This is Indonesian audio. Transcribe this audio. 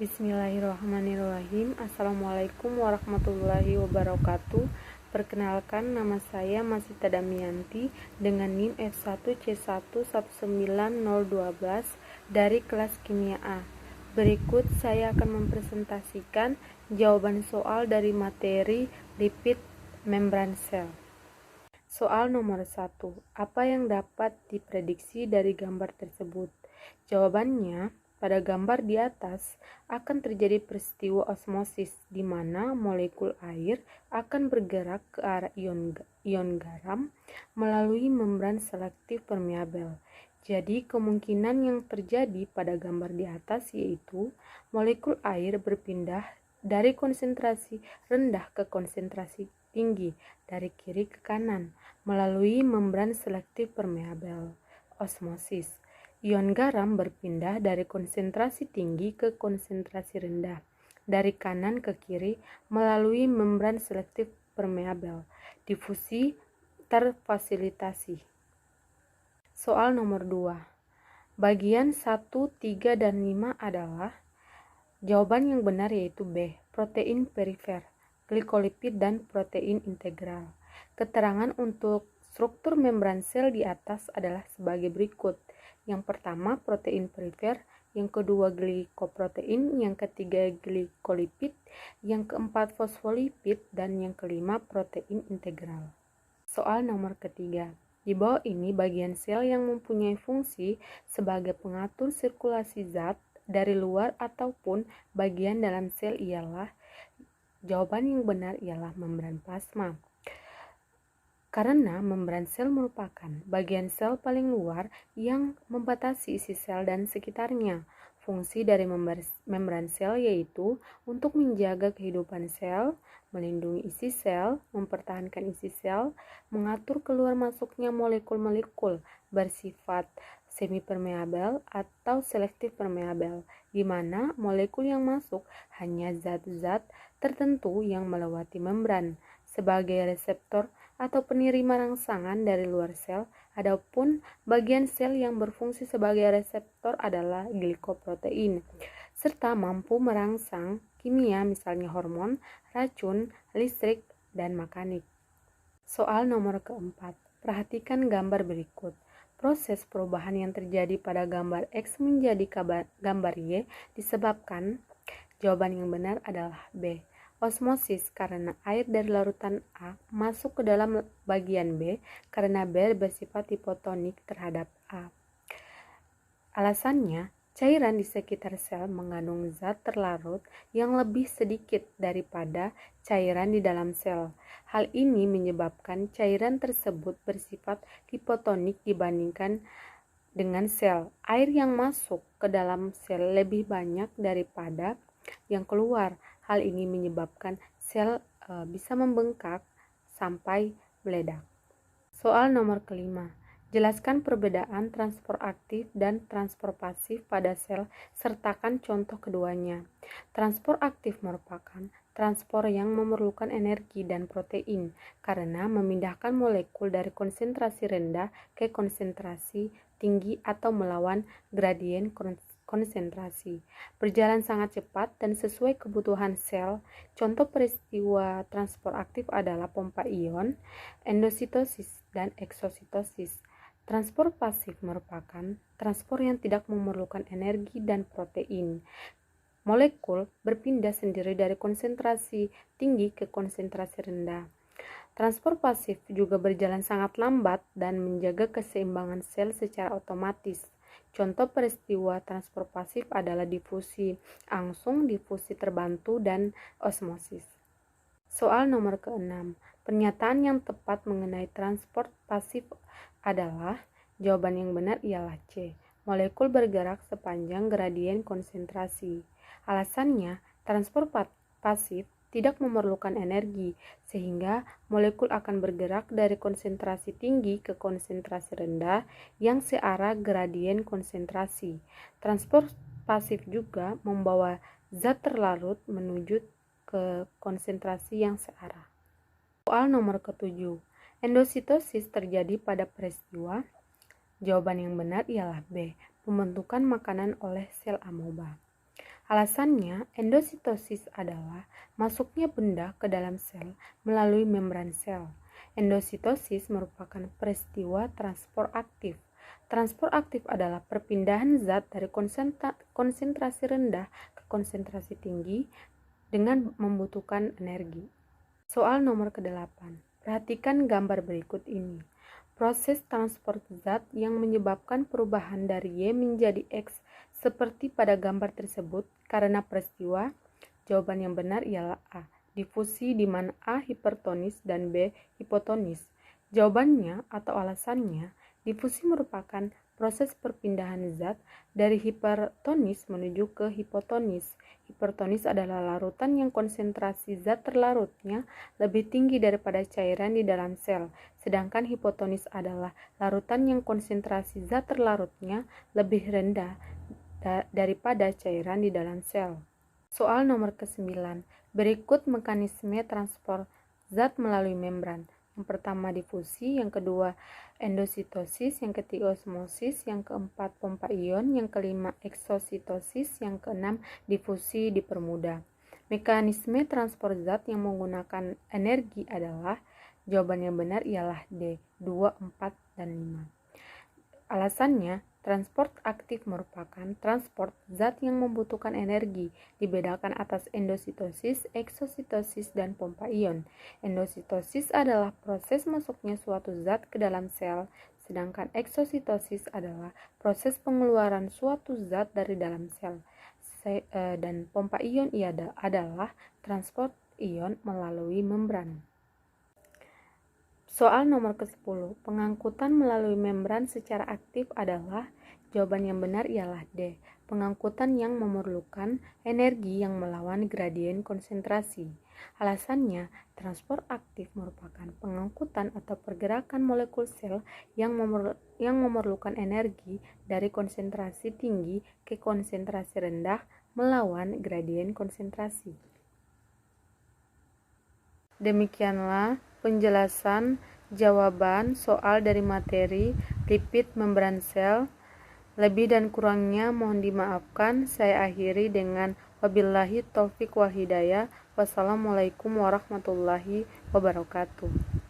Bismillahirrahmanirrahim. Assalamualaikum warahmatullahi wabarakatuh. Perkenalkan, nama saya Masita Damianti dengan NIM F1C1 19012 dari kelas Kimia A. Berikut saya akan mempresentasikan jawaban soal dari materi lipid membran sel. Soal nomor 1. Apa yang dapat diprediksi dari gambar tersebut? Jawabannya, pada gambar di atas akan terjadi peristiwa osmosis di mana molekul air akan bergerak ke arah ion garam melalui membran selektif permeabel. Jadi kemungkinan yang terjadi pada gambar di atas yaitu molekul air berpindah dari konsentrasi rendah ke konsentrasi tinggi dari kiri ke kanan melalui membran selektif permeabel. Osmosis. Ion garam berpindah dari konsentrasi tinggi ke konsentrasi rendah, dari kanan ke kiri melalui membran selektif permeabel. Difusi terfasilitasi. Soal nomor 2. Bagian 1, 3, dan 5 adalah jawaban yang benar yaitu B. Protein perifer, glikolipid, dan protein integral. Keterangan untuk struktur membran sel di atas adalah sebagai berikut. Yang pertama protein perifer, yang kedua glikoprotein, yang ketiga glikolipid, yang keempat fosfolipid, dan yang kelima protein integral. Soal nomor ketiga. Di bawah ini bagian sel yang mempunyai fungsi sebagai pengatur sirkulasi zat dari luar ataupun bagian dalam sel ialah, jawaban yang benar ialah membran plasma. Karena membran sel merupakan bagian sel paling luar yang membatasi isi sel dan sekitarnya. Fungsi dari membran sel yaitu untuk menjaga kehidupan sel, melindungi isi sel, mempertahankan isi sel, mengatur keluar masuknya molekul-molekul bersifat semipermeabel atau selektif permeabel, di mana molekul yang masuk hanya zat-zat tertentu yang melewati membran sebagai reseptor atau penerima rangsangan dari luar sel. Adapun bagian sel yang berfungsi sebagai reseptor adalah glikoprotein, serta mampu merangsang kimia misalnya hormon, racun, listrik, dan mekanik. Soal nomor keempat. Perhatikan gambar berikut. Proses perubahan yang terjadi pada gambar X menjadi gambar Y disebabkan, jawaban yang benar adalah B. Osmosis, karena air dari larutan A masuk ke dalam bagian B karena B bersifat hipotonik terhadap A. Alasannya, cairan di sekitar sel mengandung zat terlarut yang lebih sedikit daripada cairan di dalam sel. Hal ini menyebabkan cairan tersebut bersifat hipotonik dibandingkan dengan sel. Air yang masuk ke dalam sel lebih banyak daripada yang keluar. Hal ini menyebabkan sel bisa membengkak sampai meledak. Soal nomor kelima. Jelaskan perbedaan transport aktif dan transport pasif pada sel, sertakan contoh keduanya. Transport aktif merupakan transport yang memerlukan energi dan protein karena memindahkan molekul dari konsentrasi rendah ke konsentrasi tinggi atau melawan gradien konsentrasi. Berjalan sangat cepat dan sesuai kebutuhan sel. Contoh peristiwa transport aktif adalah pompa ion, endositosis, dan eksositosis. Transport pasif merupakan transport yang tidak memerlukan energi dan protein. Molekul berpindah sendiri dari konsentrasi tinggi ke konsentrasi rendah. Transport pasif juga berjalan sangat lambat dan menjaga keseimbangan sel secara otomatis. Contoh peristiwa transport pasif adalah difusi langsung, difusi terbantu, dan osmosis. Soal nomor ke-6. Pernyataan yang tepat mengenai transport pasif adalah, jawaban yang benar ialah C. Molekul bergerak sepanjang gradien konsentrasi. Alasannya, transport pasif tidak memerlukan energi, sehingga molekul akan bergerak dari konsentrasi tinggi ke konsentrasi rendah yang searah gradien konsentrasi. Transport pasif juga membawa zat terlarut menuju ke konsentrasi yang searah. Soal nomor ke-7. Endositosis terjadi pada peristiwa, jawaban yang benar ialah B. Pembentukan makanan oleh sel amoeba. Alasannya, endositosis adalah masuknya benda ke dalam sel melalui membran sel. Endositosis merupakan peristiwa transport aktif. Transport aktif adalah perpindahan zat dari konsentrasi rendah ke konsentrasi tinggi dengan membutuhkan energi. Soal nomor ke-8. Perhatikan gambar berikut ini. Proses transport zat yang menyebabkan perubahan dari Y menjadi X seperti pada gambar tersebut karena peristiwa. Jawaban yang benar ialah A. Difusi di mana A hipertonis dan B hipotonis. Jawabannya atau alasannya, difusi merupakan proses perpindahan zat dari hipertonis menuju ke hipotonis. Hipertonis adalah larutan yang konsentrasi zat terlarutnya lebih tinggi daripada cairan di dalam sel, sedangkan hipotonis adalah larutan yang konsentrasi zat terlarutnya lebih rendah daripada cairan di dalam sel. Soal nomor ke-9. Berikut mekanisme transport zat melalui membran. Yang pertama difusi, yang kedua endositosis, yang ketiga osmosis, yang keempat pompa ion, yang kelima eksositosis, yang keenam difusi dipermudah. Mekanisme transport zat yang menggunakan energi adalah, jawaban yang benar ialah D, 2, 4, dan 5. Alasannya, transport aktif merupakan transport zat yang membutuhkan energi, dibedakan atas endositosis, eksositosis, dan pompa ion. Endositosis adalah proses masuknya suatu zat ke dalam sel, sedangkan eksositosis adalah proses pengeluaran suatu zat dari dalam sel. Dan pompa ion adalah transport ion melalui membran. Soal nomor ke-10. Pengangkutan melalui membran secara aktif adalah, jawaban yang benar ialah D. Pengangkutan yang memerlukan energi yang melawan gradien konsentrasi. Alasannya, transport aktif merupakan pengangkutan atau pergerakan molekul sel yang memerlukan energi dari konsentrasi tinggi ke konsentrasi rendah melawan gradien konsentrasi. Demikianlah penjelasan jawaban soal dari materi lipid membran sel. Lebih dan kurangnya mohon dimaafkan. Saya akhiri dengan wabillahi taufik wal hidayah. Wassalamualaikum warahmatullahi wabarakatuh.